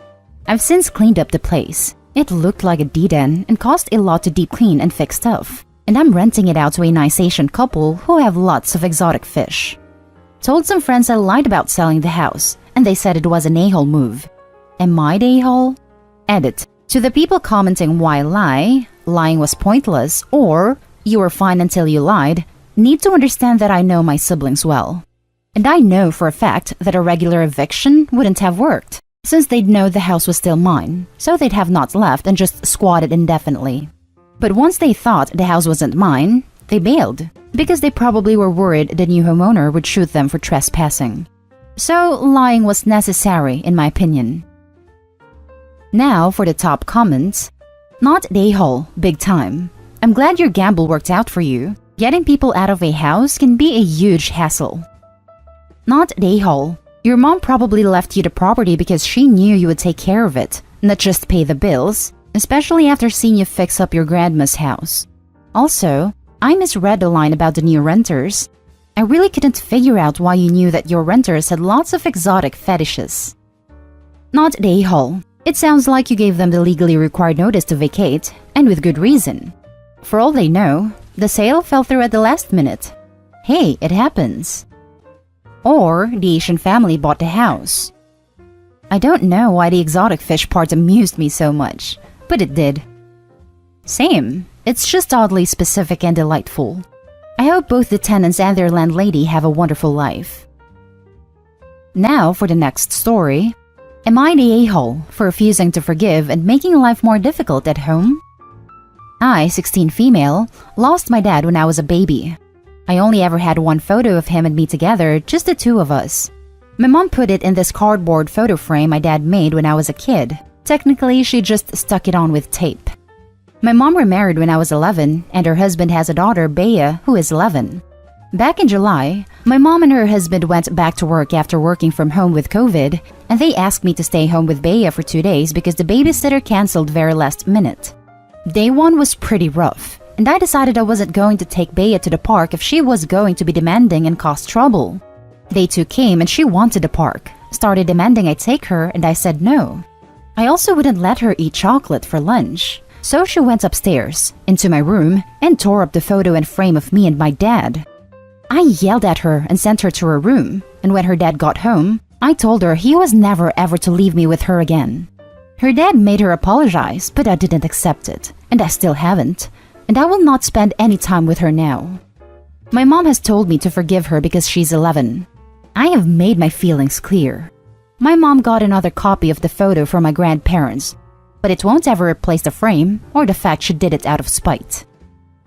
I've since cleaned up the place. It looked like a D-den and cost a lot to deep clean and fix stuff. And I'm renting it out to a nice Asian couple who have lots of exotic fish. Told some friends I lied about selling the house, and they said it was an a-hole move. Am I the a-hole? Edit. To the people commenting why lie, lying was pointless, or you were fine until you lied, need to understand that I know my siblings well. And I know for a fact that a regular eviction wouldn't have worked, since they'd know the house was still mine, so they'd have not left and just squatted indefinitely. But once they thought the house wasn't mine, they bailed, because they probably were worried the new homeowner would shoot them for trespassing. So lying was necessary in my opinion. Now for the top comments. Not the a-hole, big time. I'm glad your gamble worked out for you. Getting people out of a house can be a huge hassle. Not the a-hole. Your mom probably left you the property because she knew you would take care of it, not just pay the bills, especially after seeing you fix up your grandma's house. Also, I misread the line about the new renters. I really couldn't figure out why you knew that your renters had lots of exotic fetishes. Not the a-hole. It sounds like you gave them the legally required notice to vacate, and with good reason. For all they know, the sale fell through at the last minute. Hey, it happens. Or the Asian family bought the house. I don't know why the exotic fish part amused me so much, but it did. Same, it's just oddly specific and delightful. I hope both the tenants and their landlady have a wonderful life. Now for the next story. Am I the a-hole for refusing to forgive and making life more difficult at home? I, 16 female, lost my dad when I was a baby. I only ever had one photo of him and me together, just the two of us. My mom put it in this cardboard photo frame my dad made when I was a kid. Technically, she just stuck it on with tape. My mom remarried when I was 11, and her husband has a daughter, Bea, who is 11. Back in July, my mom and her husband went back to work after working from home with COVID, and they asked me to stay home with Bea for 2 days because the babysitter canceled very last minute. Day one was pretty rough, and I decided I wasn't going to take Bea to the park if she was going to be demanding and cause trouble. Day two came and she wanted the park, started demanding I take her, and I said no. I also wouldn't let her eat chocolate for lunch, so she went upstairs, into my room, and tore up the photo and frame of me and my dad. I yelled at her and sent her to her room, and when her dad got home, I told her he was never ever to leave me with her again. Her dad made her apologize, but I didn't accept it, and I still haven't, and I will not spend any time with her now. My mom has told me to forgive her because she's 11. I have made my feelings clear. My mom got another copy of the photo from my grandparents, but it won't ever replace the frame or the fact she did it out of spite.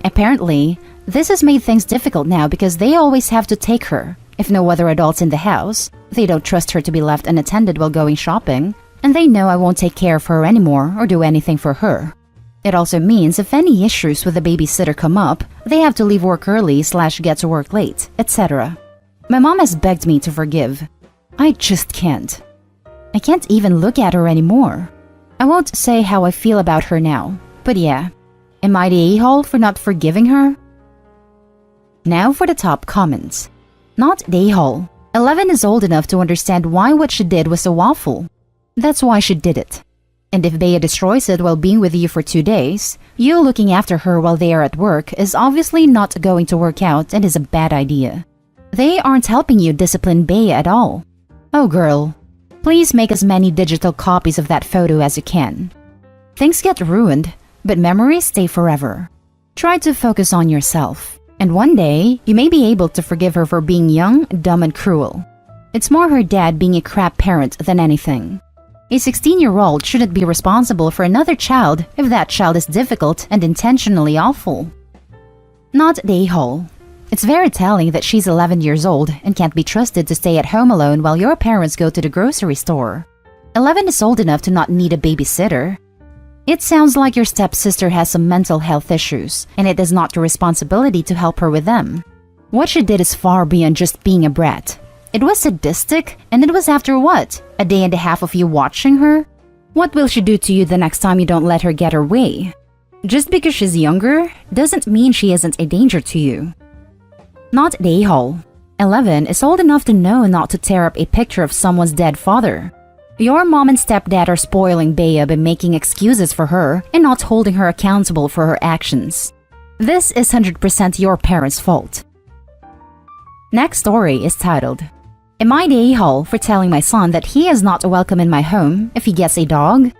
Apparently, this has made things difficult now because they always have to take her. If no other adults in the house, they don't trust her to be left unattended while going shopping, and they know I won't take care of her anymore or do anything for her. It also means if any issues with the babysitter come up, they have to leave work early / get to work late, etc. My mom has begged me to forgive. I just can't. I can't even look at her anymore. I won't say how I feel about her now, but yeah. Am I the a-hole for not forgiving her? Now for the top comments. Not the a-hole. 11 is old enough to understand why what she did was so awful. That's why she did it. And if Bea destroys it while being with you for 2 days, you looking after her while they are at work is obviously not going to work out and is a bad idea. They aren't helping you discipline Bea at all. Oh girl, please make as many digital copies of that photo as you can. Things get ruined, but memories stay forever. Try to focus on yourself, and one day you may be able to forgive her for being young, dumb, and cruel. It's more her dad being a crap parent than anything. A 16-year-old shouldn't be responsible for another child if that child is difficult and intentionally awful. Not the a-hole. It's very telling that she's 11 years old and can't be trusted to stay at home alone while your parents go to the grocery store. 11 is old enough to not need a babysitter. It sounds like your stepsister has some mental health issues, and it is not your responsibility to help her with them. What she did is far beyond just being a brat. It was sadistic, and it was after what? A day and a half of you watching her? What will she do to you the next time you don't let her get her way? Just because she's younger doesn't mean she isn't a danger to you. Not the a-hole. 11 is old enough to know not to tear up a picture of someone's dead father. Your mom and stepdad are spoiling Bea by making excuses for her and not holding her accountable for her actions. This is 100% your parents' fault. Next story is titled, Am I the a-hole for telling my son that he is not welcome in my home if he gets a dog?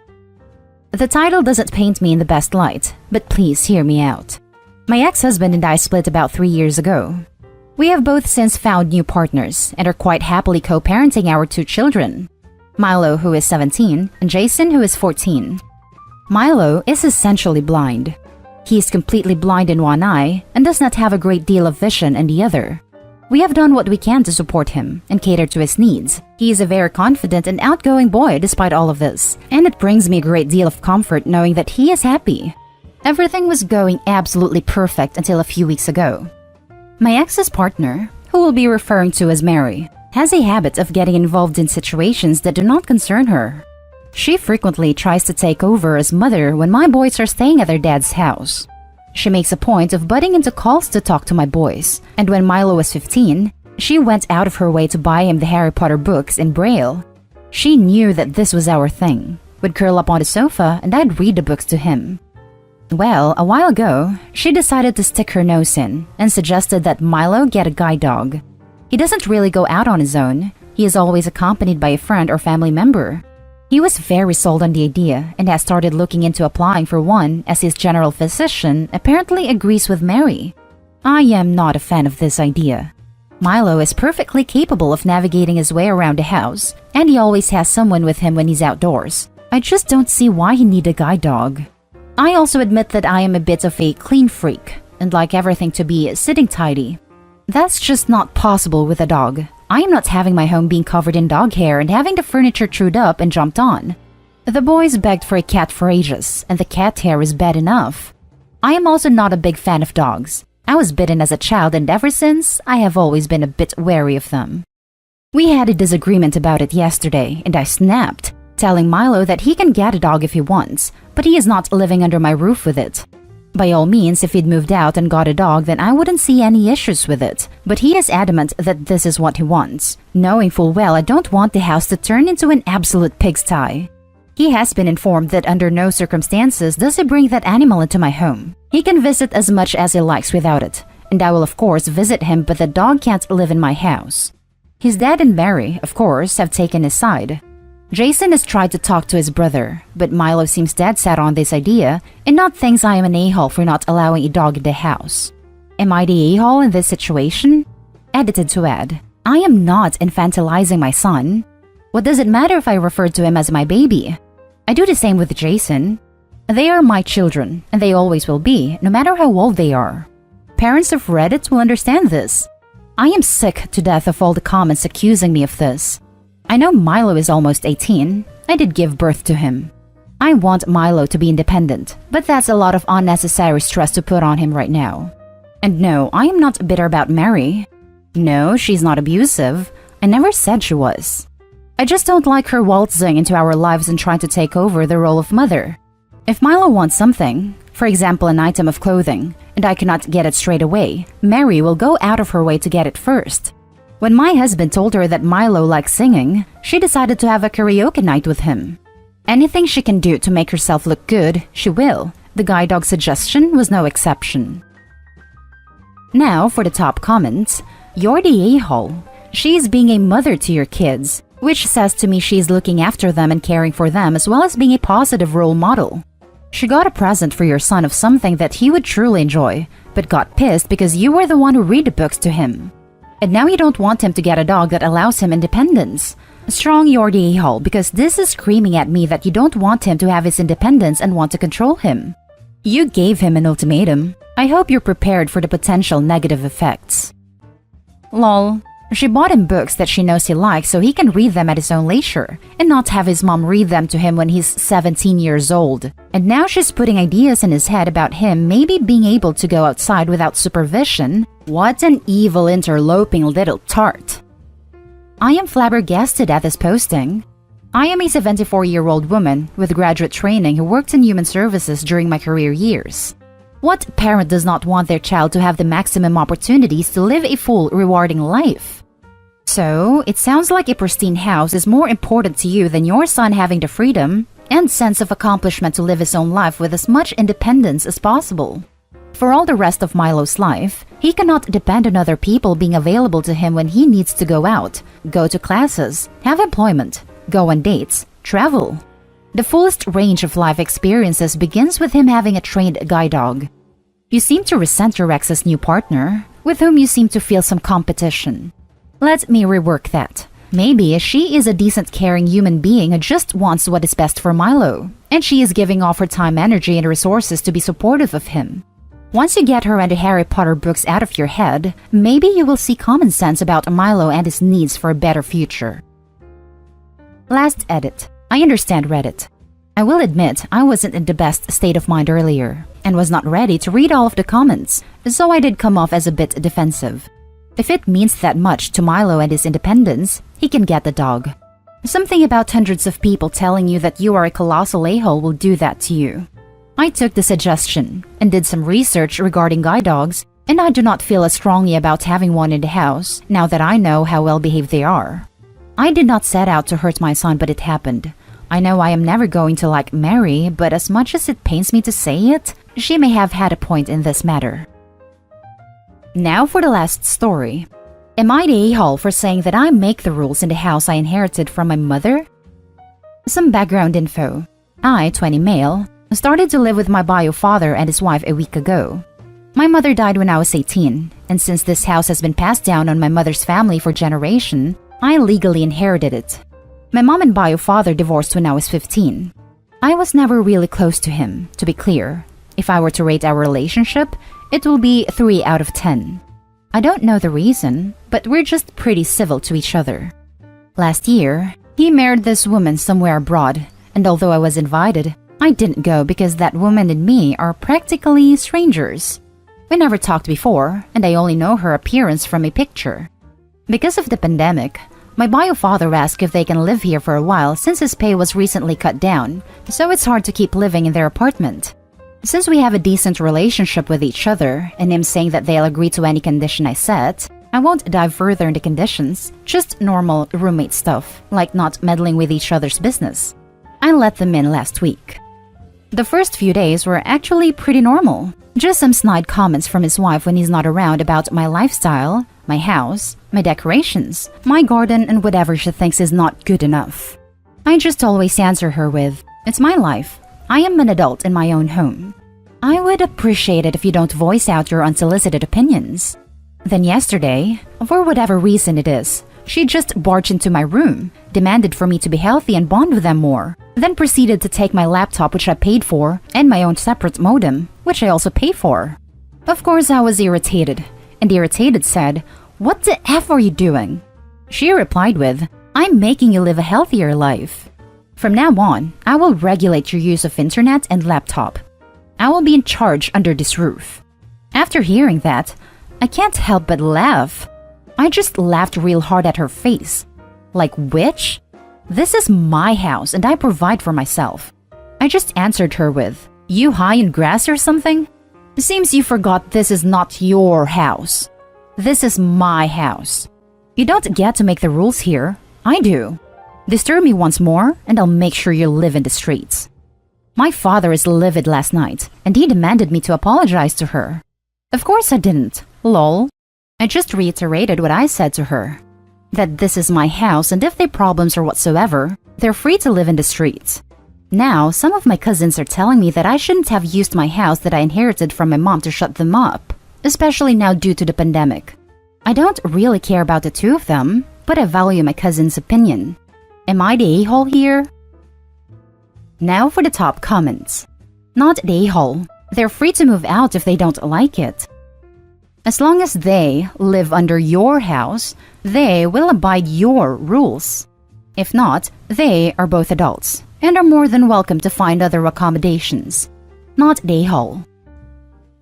The title doesn't paint me in the best light, but please hear me out. My ex-husband and I split about 3 years ago. We have both since found new partners and are quite happily co-parenting our 2 children. Milo, who is 17, and Jason, who is 14. Milo is essentially blind. He is completely blind in one eye and does not have a great deal of vision in the other. We have done what we can to support him and cater to his needs. He is a very confident and outgoing boy despite all of this, and it brings me a great deal of comfort knowing that he is happy. Everything was going absolutely perfect until a few weeks ago. My ex's partner, who we'll be referring to as Mary, has a habit of getting involved in situations that do not concern her. She frequently tries to take over as mother when my boys are staying at their dad's house. She makes a point of butting into calls to talk to my boys, and when Milo was 15, she went out of her way to buy him the Harry Potter books in Braille. She knew that this was our thing. We'd curl up on the sofa and I'd read the books to him. Well, a while ago, she decided to stick her nose in and suggested that Milo get a guide dog. He doesn't really go out on his own. He is always accompanied by a friend or family member. He was very sold on the idea and has started looking into applying for one as his general physician apparently agrees with Mary. I am not a fan of this idea. Milo is perfectly capable of navigating his way around the house, and he always has someone with him when he's outdoors. I just don't see why he need a guide dog. I also admit that I am a bit of a clean freak and like everything to be sitting tidy. That's just not possible with a dog. I am not having my home being covered in dog hair and having the furniture chewed up and jumped on. The boys begged for a cat for ages, and the cat hair is bad enough. I am also not a big fan of dogs. I was bitten as a child, and ever since, I have always been a bit wary of them. We had a disagreement about it yesterday, and I snapped, telling Milo that he can get a dog if he wants, but he is not living under my roof with it. By all means, if he'd moved out and got a dog, then I wouldn't see any issues with it. But he is adamant that this is what he wants, knowing full well I don't want the house to turn into an absolute pigsty. He has been informed that under no circumstances does he bring that animal into my home. He can visit as much as he likes without it, and I will of course visit him, but the dog can't live in my house. His dad and Mary, of course, have taken his side. Jason has tried to talk to his brother, but Milo seems dead set on this idea and not thinks I am an a-hole for not allowing a dog in the house. Am I the a-hole in this situation? Edited to add, I am not infantilizing my son. What does it matter if I refer to him as my baby? I do the same with Jason. They are my children, and they always will be, no matter how old they are. Parents of Reddit will understand this. I am sick to death of all the comments accusing me of this. I know Milo is almost 18. I did give birth to him. I want Milo to be independent, but that's a lot of unnecessary stress to put on him right now. And no, I am not bitter about Mary. No, she's not abusive. I never said she was. I just don't like her waltzing into our lives and trying to take over the role of mother. If Milo wants something, for example an item of clothing, and I cannot get it straight away, Mary will go out of her way to get it first. When my husband told her that Milo likes singing, she decided to have a karaoke night with him. Anything she can do to make herself look good, she will. The guide dog suggestion was no exception. Now for the top comments. You're the a-hole. She is being a mother to your kids, which says to me she is looking after them and caring for them as well as being a positive role model. She got a present for your son of something that he would truly enjoy, but got pissed because you were the one who read the books to him. And now you don't want him to get a dog that allows him independence. Strong you're the a-hole because this is screaming at me that you don't want him to have his independence and want to control him. You gave him an ultimatum. I hope you're prepared for the potential negative effects. Lol. She bought him books that she knows he likes so he can read them at his own leisure and not have his mom read them to him when he's 17 years old. And now she's putting ideas in his head about him maybe being able to go outside without supervision. What an evil interloping little tart. I am flabbergasted at this posting. I am a 74-year-old woman with graduate training who worked in human services during my career years. What parent does not want their child to have the maximum opportunities to live a full, rewarding life? So, it sounds like a pristine house is more important to you than your son having the freedom and sense of accomplishment to live his own life with as much independence as possible. For all the rest of Milo's life, he cannot depend on other people being available to him when he needs to go out, go to classes, have employment, go on dates, travel. The fullest range of life experiences begins with him having a trained guide dog. You seem to resent your ex's new partner, with whom you seem to feel some competition. Let me rework that. Maybe she is a decent, caring human being who just wants what is best for Milo, and she is giving off her time, energy, and resources to be supportive of him. Once you get her and the Harry Potter books out of your head, maybe you will see common sense about Milo and his needs for a better future. Last edit. I understand Reddit. I will admit I wasn't in the best state of mind earlier, and was not ready to read all of the comments, so I did come off as a bit defensive. If it means that much to Milo and his independence, he can get the dog. Something about hundreds of people telling you that you are a colossal a-hole will do that to you. I took the suggestion and did some research regarding guide dogs, and I do not feel as strongly about having one in the house now that I know how well behaved they are. I did not set out to hurt my son, but it happened. I know I am never going to like Mary, but as much as it pains me to say it, she may have had a point in this matter. Now for the last story. Am I the a-hole for saying that I make the rules in the house I inherited from my mother? Some background info. I, 20 male, started to live with my bio father and his wife a week ago. My mother died when I was 18, and since this house has been passed down on my mother's family for generation, I legally inherited it. My mom and bio father divorced when I was 15. I was never really close to him, to be clear. If I were to rate our relationship, it will be 3 out of 10. I don't know the reason, but we're just pretty civil to each other. Last year, he married this woman somewhere abroad, and although I was invited, I didn't go because that woman and me are practically strangers. We never talked before, and I only know her appearance from a picture. Because of the pandemic, my bio father asked if they can live here for a while since his pay was recently cut down, so it's hard to keep living in their apartment. Since we have a decent relationship with each other, and him saying that they'll agree to any condition I set, I won't dive further into conditions, just normal roommate stuff, like not meddling with each other's business. I let them in last week. The first few days were actually pretty normal. Just some snide comments from his wife when he's not around about my lifestyle, my house, my decorations, my garden, and whatever she thinks is not good enough. I just always answer her with, "It's my life. I am an adult in my own home. I would appreciate it if you don't voice out your unsolicited opinions." Then yesterday, for whatever reason it is, she just barged into my room, demanded for me to be healthy and bond with them more, then proceeded to take my laptop, which I paid for, and my own separate modem, which I also paid for. Of course, I was irritated, and irritated said, "What the F are you doing?" She replied with, "I'm making you live a healthier life. From now on, I will regulate your use of internet and laptop. I will be in charge under this roof." After hearing that, I can't help but laugh. I just laughed real hard at her face. Like, which? This is my house and I provide for myself. I just answered her with, "You high in grass or something? Seems you forgot this is not your house. This is my house. You don't get to make the rules here. I do. Disturb me once more, and I'll make sure you live in the streets." My father is livid last night, and he demanded me to apologize to her. Of course I didn't. Lol. I just reiterated what I said to her. That this is my house, and if they problems or whatsoever, they're free to live in the streets. Now, some of my cousins are telling me that I shouldn't have used my house that I inherited from my mom to shut them up, especially now due to the pandemic. I don't really care about the two of them, but I value my cousin's opinion. Am I the a-hole here? Now for the top comments. Not the a-hole. They're free to move out if they don't like it. As long as they live under your house, they will abide your rules. If not, they are both adults and are more than welcome to find other accommodations. Not a-hole.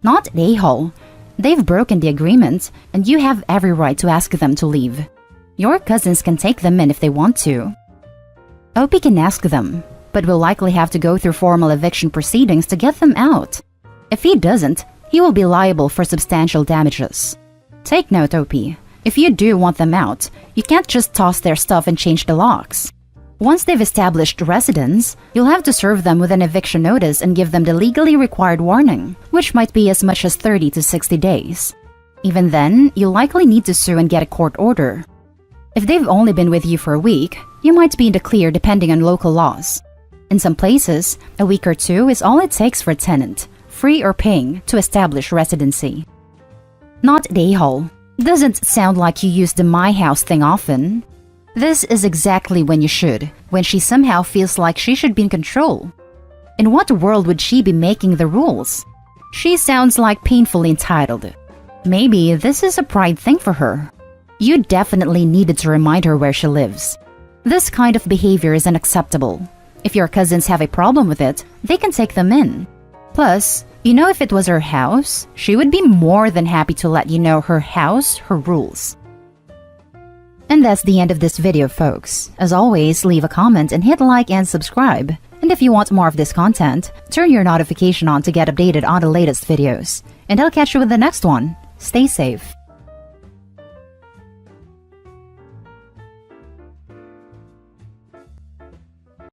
Not a-hole. They've broken the agreement, and you have every right to ask them to leave. Your cousins can take them in if they want to. OP can ask them, but will likely have to go through formal eviction proceedings to get them out. If he doesn't, he will be liable for substantial damages. Take note, OP. If you do want them out, you can't just toss their stuff and change the locks. Once they've established residence, you'll have to serve them with an eviction notice and give them the legally required warning, which might be as much as 30 to 60 days. Even then, you'll likely need to sue and get a court order. If they've only been with you for a week, you might be in the clear depending on local laws. In some places, a week or two is all it takes for a tenant, free or paying, to establish residency. Not a-hole. Doesn't sound like you use the my house thing often. This is exactly when you should, when she somehow feels like she should be in control. In what world would she be making the rules? She sounds like painfully entitled. Maybe this is a pride thing for her. You definitely needed to remind her where she lives. This kind of behavior is unacceptable. If your cousins have a problem with it, they can take them in. Plus, you know, if it was her house, she would be more than happy to let you know her house, her rules. And that's the end of this video, folks. As always, leave a comment and hit like and subscribe. And if you want more of this content, turn your notification on to get updated on the latest videos. And I'll catch you with the next one. Stay safe.